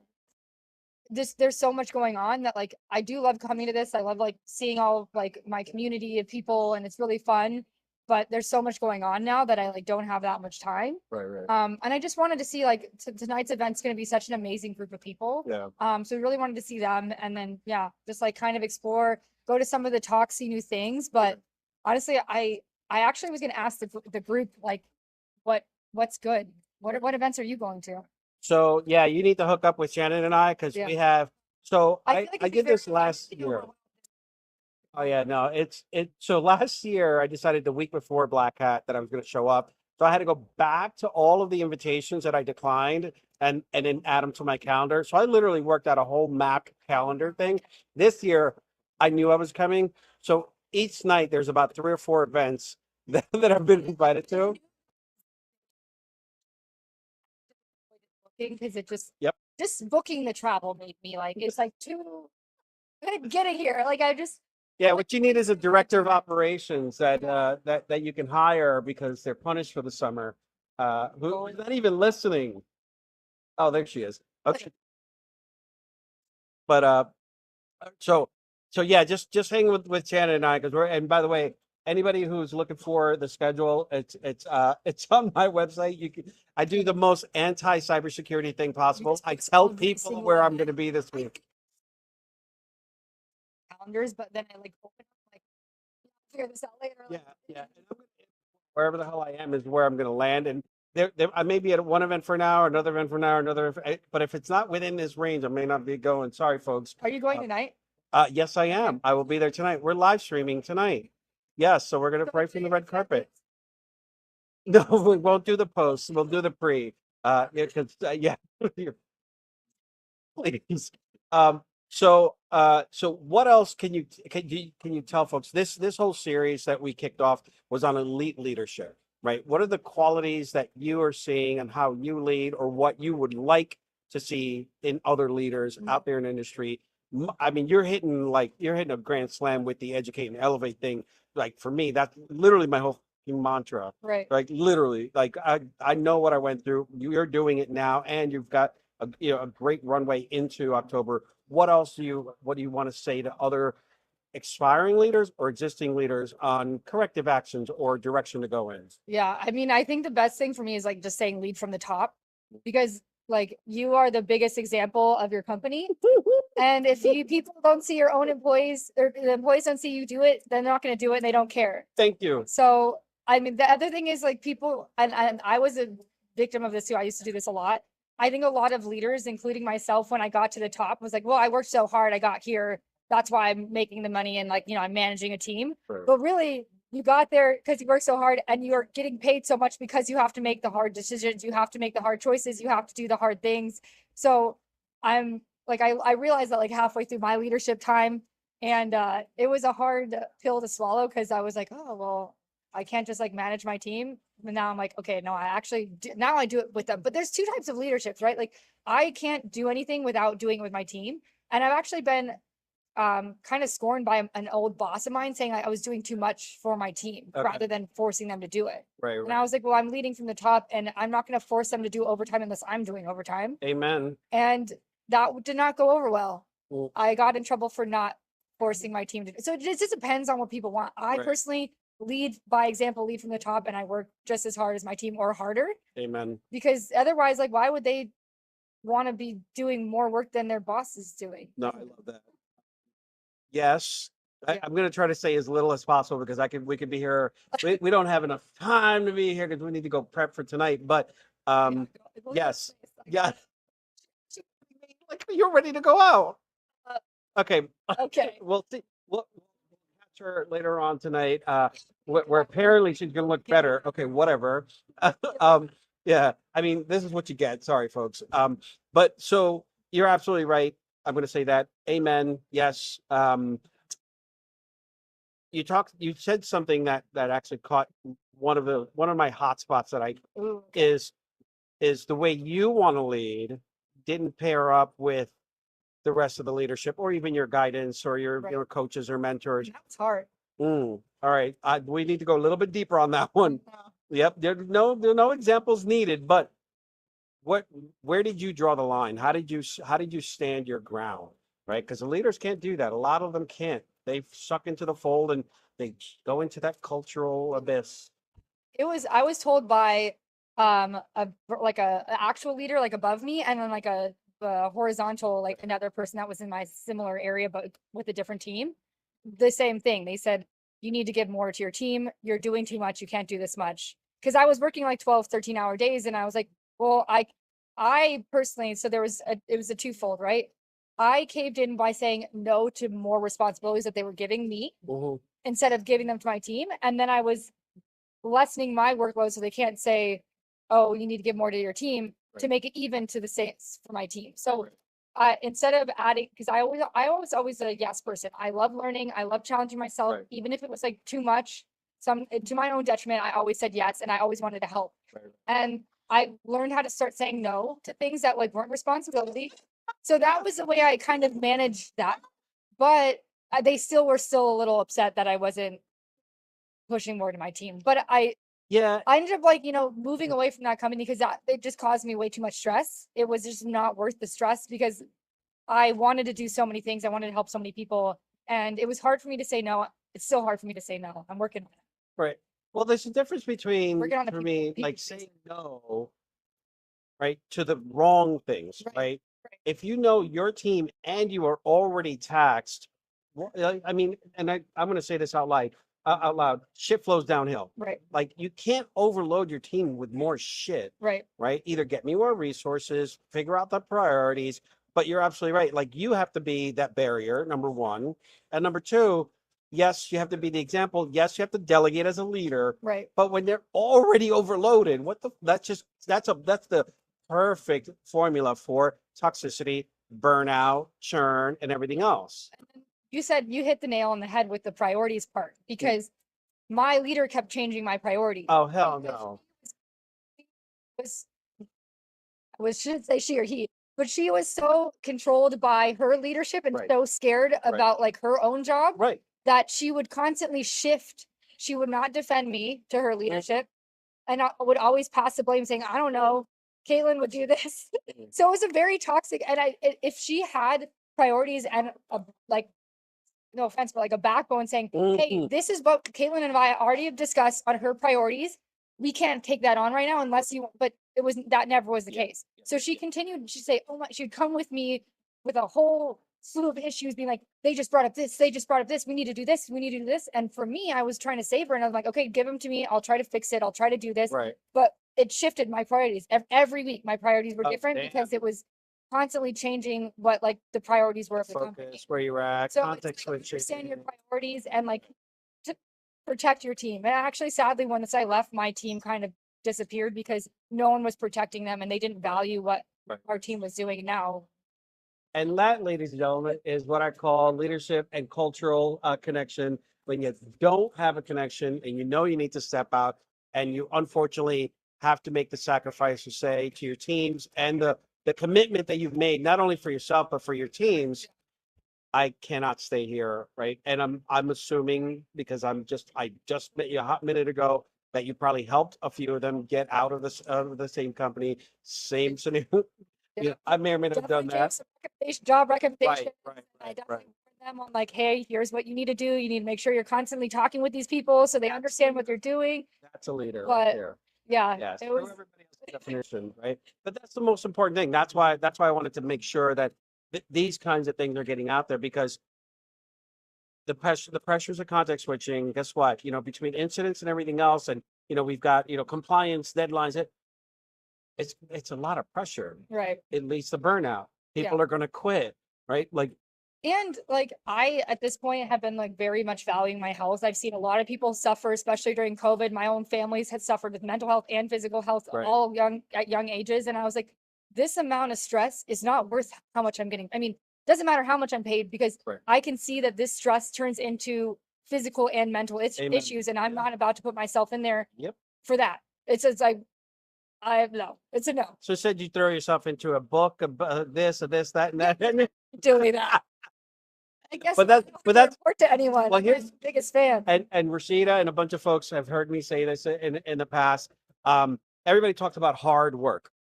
there's so much going on that I do love coming to this. I love seeing all of my community of people and it's really fun. But there's so much going on now that I don't have that much time. Right. And I just wanted to see tonight's event's going to be such an amazing group of people. Yeah. So we really wanted to see them and then just kind of explore, go to some of the talks, see new things. But honestly, I actually was going to ask the group what's good. What events are you going to? So yeah, you need to hook up with Shannon and I because we have. So I did this last year. Oh yeah, no, so last year I decided the week before Black Hat that I was going to show up. So I had to go back to all of the invitations that I declined and then add them to my calendar. So I literally worked out a whole map calendar thing. This year I knew I was coming. So each night there's about 3 or 4 events that I've been invited to. Because it Yep. just booking the travel made me like, it's like too good getting here. Like I just, Yeah, what you need is a director of operations that you can hire because they're punished for the summer. Who's not even listening? Oh, there she is. Okay, but so yeah, just hang with Shannon and I because we're and by the way, anybody who's looking for the schedule, it's on my website. I do the most anti cybersecurity thing possible. I tell people where I'm going to be this week. calendars, but then I like open up like figure this out later. Yeah, Like, yeah. And wherever the hell I am is where I'm going to land. And I may be at one event for an hour, another event for an hour, but if it's not within this range, I may not be going. Sorry, folks. Are you going tonight? Yes, I am. I will be there tonight. We're live streaming tonight. Yes, so we're going to right from the red carpet. No, we won't do the post. We'll do the pre. Yeah, please. So what else can you tell folks? This whole series that we kicked off was on elite leadership, right? What are the qualities that you are seeing and how you lead, or what you would like to see in other leaders out there in the industry? I mean, you're hitting a grand slam with the educate and elevate thing. Like for me, that's literally my whole mantra. Right. Like literally, like I know what I went through. You're doing it now, and you've got a great runway into October. What do you want to say to other aspiring leaders or existing leaders on corrective actions or direction to go in? Yeah. I mean, I think the best thing for me is like just saying lead from the top, because like you are the biggest example of your company. And if people don't see your own employees, or the employees don't see you do it, they're not going to do it and they don't care. Thank you. So, I mean, the other thing is like people, and I was a victim of this too. I used to do this a lot. I think a lot of leaders, including myself, when I got to the top, was like, well, I worked so hard, I got here. That's why I'm making the money and like, I'm managing a team. Right. But really, you got there because you worked so hard and you're getting paid so much because you have to make the hard decisions. You have to make the hard choices. You have to do the hard things. So I'm like, I realized that like halfway through my leadership time, and it was a hard pill to swallow because I was like, oh, well, I can't just like manage my team. And now I'm like, okay, no, I actually now I do it with them. But there's two types of leaderships, right? Like I can't do anything without doing it with my team. And I've actually been kind of scorned by an old boss of mine saying I was doing too much for my team rather than forcing them to do it. Right. And I was like, well, I'm leading from the top and I'm not going to force them to do overtime unless I'm doing overtime. Amen. And that did not go over well. Well, I got in trouble for not forcing my team to do. So it just depends on what people want. I Right. personally lead by example, lead from the top, and I work just as hard as my team or harder, amen. because otherwise, like, why would they want to be doing more work than their boss is doing? No, I love that. Yes. Yeah. I'm going to try to say as little as possible because we could be here. We don't have enough time to be here because we need to go prep for tonight. But yes. Yeah. Like you're ready to go out. Okay. Okay. We'll see. We'll catch her later on tonight. Where apparently she's gonna look better. Okay, whatever. Yeah. I mean, this is what you get. Sorry, folks. But so you're absolutely right. I'm gonna say that. Amen. Yes. You said something that actually caught one of my hot spots that Ooh, is the way you want to lead didn't pair up with the rest of the leadership or even your guidance or your Right. your coaches or mentors. that's hard. All right. We need to go a little bit deeper on that one. Yep. There are no examples needed, but where did you draw the line? How did you stand your ground? Right? Because the leaders can't do that. A lot of them can't. They suck into the fold and they go into that cultural abyss. I was told by like a actual leader like above me, and then like a horizontal, like another person that was in my similar area but with a different team, the same thing. They said you need to give more to your team, you're doing too much, you can't do this much, because I was working like 12 13-hour days, and I was like, well, I personally, so it was a twofold, right? I caved in by saying no to more responsibilities that they were giving me Mhm. instead of giving them to my team, and then I was lessening my workload so they can't say, oh, you need to give more to your team to Right. make it even to the same for my team. So instead of adding, because I always a yes person. I love learning. I love challenging myself, Right. even if it was like too much. to my own detriment, I always said yes, and I always wanted to help. Right. And I learned how to start saying no to things that like weren't responsibility. So that was the way I kind of managed that. But they still were still a little upset that I wasn't pushing more to my team. But Yeah. I ended up like, moving away from that company because that it just caused me way too much stress. It was just not worth the stress because I wanted to do so many things. I wanted to help so many people. And it was hard for me to say no. It's still hard for me to say no. I'm working on it. Right. Well, there's a difference between, Working on the for people- me, people like piece. saying no, right, to the wrong things, Right, right? right. If you know your team and you are already taxed, I mean, and I'm going to say this out loud, shit flows downhill. Right, Like you can't overload your team with more shit, right, right? Either get me more resources, figure out the priorities, but you're absolutely right. Like you have to be that barrier, number one. And number two, yes, you have to be the example. Yes, you have to delegate as a leader. right. But when they're already overloaded, that's the perfect formula for toxicity, burnout, churn, and everything else. You said you hit the nail on the head with the priorities part because my leader kept changing my priorities. Oh hell Because no. was shouldn't say she or he, but she was so controlled by her leadership and Right. so scared about like her own job Right. that she would constantly shift. She would not defend me to her leadership and I would always pass the blame saying, I don't know, Caitlin would do this. So it was a very toxic, and if she had priorities and like, no offense, but like a backbone saying, hey, Mhm. this is what Caitlin and I already have discussed on her priorities. We can't take that on right now unless you, but that never was the case. So she continued, she'd say, oh my, she'd come with me with a whole slew of issues being like, they just brought up this, they just brought up this, we need to do this, we need to do this. And for me, I was trying to save her and I was like, okay, give them to me. I'll try to fix it. I'll try to do this. Right. But it shifted my priorities. Every week, my priorities were Oh, different damn. because it was constantly changing what like the priorities were of the company. Focus, where you're at, So context it's like, switching. understand your priorities and like to protect your team. And actually, sadly, once I left, my team kind of disappeared because no one was protecting them and they didn't value what Right. our team was doing. Now, And that, ladies and gentlemen, is what I call leadership and cultural connection. When you don't have a connection and you know you need to step out, and you unfortunately have to make the sacrifice to say to your teams and the commitment that you've made, not only for yourself but for your teams. I cannot stay here, right? And I'm assuming because I just met you a hot minute ago that you probably helped a few of them get out of the same company, same scenario. Yeah, I may or may not have done definitely gave that. some job recommendations. Right, I right, definitely right. warned them on like, hey, here's what you need to do. You need to make sure you're constantly talking with these people so they understand what they're doing. That's a leader right But there. yeah, Yes, it was everybody has a definition, right? But that's the most important thing. That's why I wanted to make sure that these kinds of things are getting out there because the pressures of context switching. Guess what? Between incidents and everything else, and we've got compliance deadlines. It's a lot of pressure. right. It leads to burnout. People Yeah. are going to quit, right? Like, And like I at this point have been like very much valuing my health. I've seen a lot of people suffer, especially during COVID. My own families had suffered with mental health and physical health, Right. all at young ages. And I was like, this amount of stress is not worth how much I'm getting. I mean, doesn't matter how much I'm paid because Right. I can see that this stress turns into physical and mental Amen. issues, and I'm Yeah. not about to put myself in there Yep. for that. It's like no, it's a no. So said you throw yourself into a book of this, that, and that. Doing that. I guess But I don't that's- have but to that's- report to anyone. well, I'm my here's- biggest fan. And Rashida and a bunch of folks have heard me say this in the past. Everybody talks about hard work,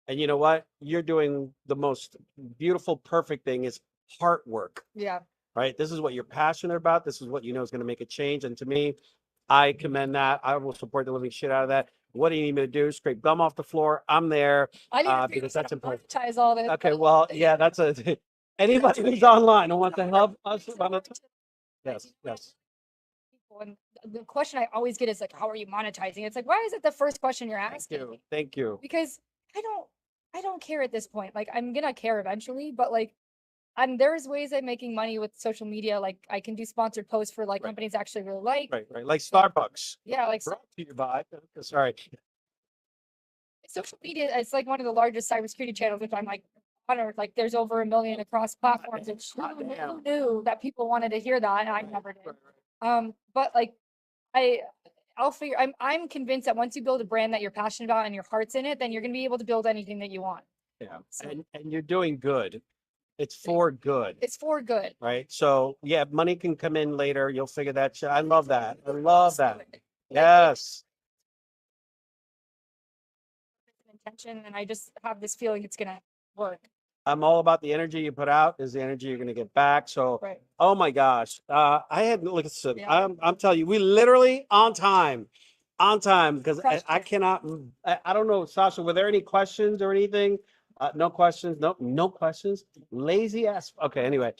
and you know what? You're doing the most beautiful, perfect thing is heart work. Yeah. Right? This is what you're passionate about. This is what you know is going to make a change. And to me, I commend that. I will support the living shit out of that. What do you need me to do? Scrape gum off the floor. I'm there. I need to because that's important. monetize all this. Okay, well, yeah, that's anybody who's online and wants to help us. Yes, yes. People, and the question I always get is like, how are you monetizing? It's like, why is it the first question you're Thank asking? you. Thank you. Because I don't care at this point. Like I'm gonna care eventually, but like there's ways I'm making money with social media. Like I can do sponsored posts for like Right. companies I actually really like. Right. Like Starbucks. Yeah, like Brought to you by. Sorry. social media. It's like one of the largest cybersecurity channels, which I'm like honored. Like there's over 1 million across platforms. And who damn. knew that people wanted to hear that? And I never did. But like I'll figure. I'm convinced that once you build a brand that you're passionate about and your heart's in it, then you're gonna be able to build anything that you want. Yeah. So- And you're doing good. It's for good. It's for good. Right. So yeah, money can come in later. You'll figure that shit. I love that. I love Just do that. it. Yes. It's an intention, and I just have this feeling it's gonna work. I'm all about the energy you put out is the energy you're going to get back. So, Right. oh my gosh, I had listen. Yeah. I'm telling you, we literally on time because Crushed I it. cannot. I don't know, Sasha. Were there any questions or anything? No questions. No questions. Lazy ass. Okay. Anyway,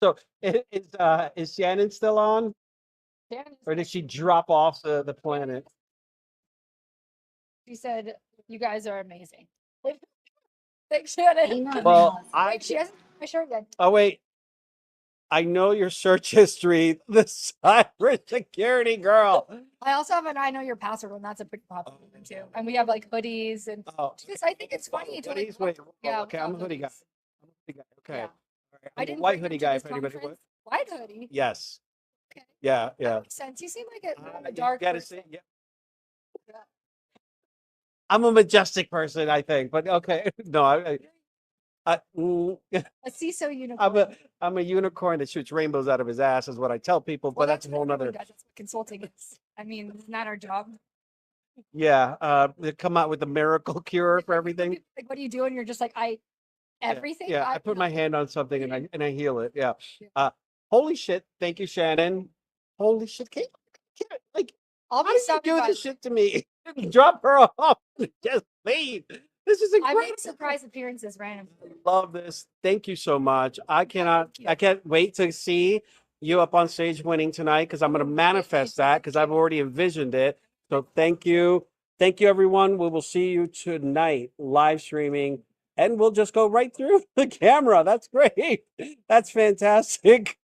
so is Shannon still on, Shannon or did she drop off the planet? She said, "You guys are amazing." Thanks, Shannon. Well, Wait, she hasn't my shirt yet. oh wait. I know your search history, the cybersecurity girl. I also have an I know your password one. That's a pretty popular one too. And we have like hoodies and Oh, just I think it's funny to like, hoodies. Wait, yeah, okay, we I'm a have hoodie guy. hoodies. I'm a hoodie guy. Okay. Yeah. All right. I I'm a didn't white bring hoodie them to guy. this If anybody, conference. White hoodie. yes. Okay. Yeah. That Yeah. makes sense. You seem like a more of a You dark gotta person. see. Yeah. Yeah. I'm a majestic person, I think. But okay, no, A CISO I'm unicorn. a unicorn that shoots rainbows out of his ass, is what I tell people. Well, But that's a what whole everyone nother. does. That's what consulting is. I mean, isn't that our job? Yeah. They come out with a miracle cure for everything. Like, what do you do? And you're just like, everything. Yeah. I put my hand on something and I heal it. Yeah. Yeah. Holy shit! Thank you, Shannon. Holy shit! Like, I'll how be did you stopping do by. this shit to me? Drop her off. Just leave. This is I incredible. make surprise appearances randomly. Love this. Thank you so much. I Thank you. can't wait to see you up on stage winning tonight because I'm going to manifest that because I've already envisioned it. So thank you. Thank you, everyone. We will see you tonight live streaming and we'll just go right through the camera. That's great. That's fantastic.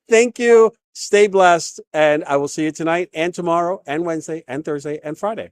Thank you. Stay blessed. And I will see you tonight and tomorrow and Wednesday and Thursday and Friday.